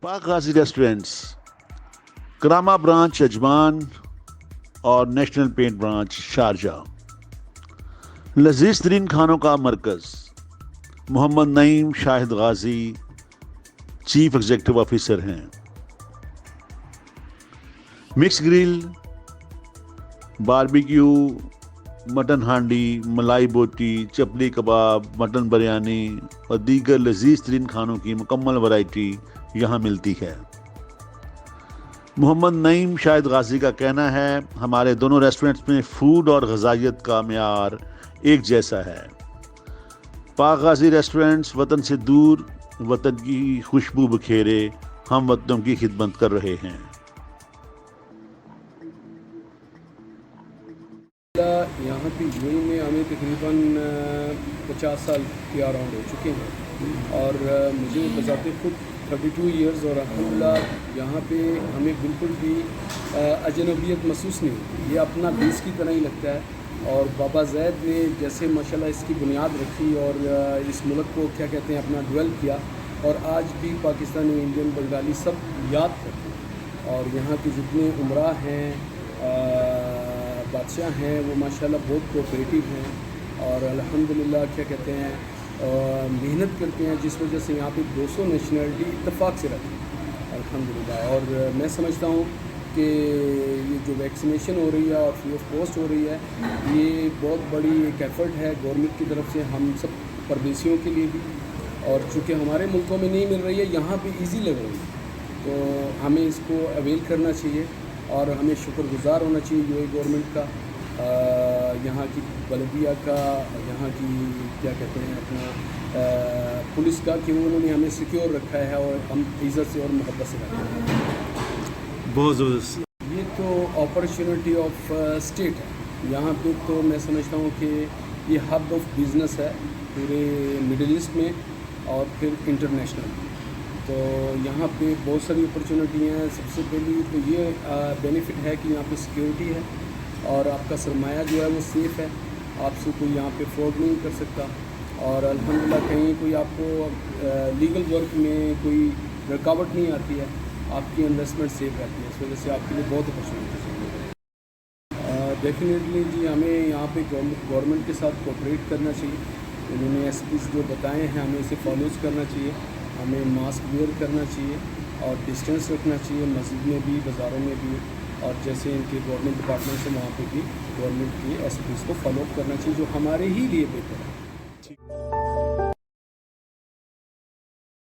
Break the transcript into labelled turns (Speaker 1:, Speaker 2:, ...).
Speaker 1: पाक गाजी रेस्टोरेंट्स, करामा ब्रांच अजमान और नेशनल पेंट ब्रांच शारजा। लजीज तरीन खानों का मरकज़ मोहम्मद नईम शाहिद गाजी चीफ एग्जीक्यूटिव ऑफिसर हैं। मिक्स ग्रिल, बारबेक्यू, मटन हांडी, मलाई बोटी, चपली कबाब, मटन बिरयानी और दीगर लजीज तरीन खानों की मुकम्मल वैरायटी यहाँ मिलती है। मोहम्मद नईम शाहिद गाजी का कहना है, हमारे दोनों रेस्टोरेंट्स में फूड और ग़िज़ाइयत का मेयार एक जैसा है। पाक गाजी रेस्टोरेंट्स वतन से दूर वतन की खुशबू बखेरे हम वतनों की खिदमत कर रहे हैं।
Speaker 2: यहाँ पे यूएई में हमें तकरीबन 50 साल के अराउंड हो चुके हैं और मुझे बजाते खुद 32 इयर्स और अल्हम्दुलिल्लाह यहाँ पे हमें बिल्कुल भी अजनबियत महसूस नहीं होती। ये अपना देश की तरह ही लगता है और बाबा ज़ैद ने जैसे माशाल्लाह इसकी बुनियाद रखी और इस मुल्क को क्या कहते हैं अपना डेवलप किया और आज भी पाकिस्तानी, इंडियन, बंगाली सब याद करते हैं। और यहाँ के जितने उमरा हैं, बादशाह हैं, वो माशाल्लाह बहुत कोऑपरेटिव हैं और अल्हम्दुलिल्लाह क्या कहते हैं मेहनत करते हैं, जिस वजह से यहाँ पे 200 नेशनलिटी इत्तेफाक से रहती है अल्हम्दुलिल्लाह। और मैं समझता हूँ कि ये जो वैक्सीनेशन हो रही है और फ्री ऑफ कॉस्ट हो रही है, ये बहुत बड़ी एक एफ़र्ट है गवर्नमेंट की तरफ से हम सब परदेशियों के लिए भी, और चूँकि हमारे मुल्कों में नहीं मिल रही है, यहाँ पे ईजी लग रही है, तो हमें इसको अवेल करना चाहिए और हमें शुक्रगुज़ार होना चाहिए यूएई गवर्नमेंट का, यहाँ की बलदिया का, यहाँ की क्या कहते हैं अपना पुलिस का, कि उन्होंने हमें सिक्योर रखा है और हम इज़्ज़त से और मोहब्बत से रहते हैं।
Speaker 1: बहुत ज़बरदस्त।
Speaker 2: ये तो अपॉर्चुनिटी ऑफ स्टेट है। यहाँ पे तो मैं समझता हूँ कि ये हब ऑफ बिज़नेस है पूरे मिडिल ईस्ट में और फिर इंटरनेशनल। तो यहाँ पे बहुत सारी अपॉर्चुनिटी हैं। सबसे पहली तो ये बेनिफिट है कि यहाँ पे सिक्योरिटी है और आपका सरमाया जो है वो सेफ़ है, आपसे कोई यहाँ पे फ्रॉड नहीं कर सकता और अल्हम्दुलिल्लाह कहीं कोई आपको लीगल वर्क में कोई रुकावट नहीं आती है, आपकी इन्वेस्टमेंट सेफ रहती है, इस वजह से आपके लिए बहुत अपॉर्चुनिटीज़ है। डेफिनेटली जी हमें यहाँ पे गवर्नमेंट के साथ कोऑपरेट करना चाहिए। उन्होंने एसपीज़ जो बताए हैं हमें इसे फॉलोज करना चाहिए, हमें मास्क वेयर करना चाहिए और डिस्टेंस रखना चाहिए, मस्जिद में भी, बाज़ारों में भी, और जैसे इनके गवर्नमेंट डिपार्टमेंट से वहाँ पे भी गवर्नमेंट की एसपीज़ को फॉलो करना चाहिए, जो हमारे ही लिए बेहतर है।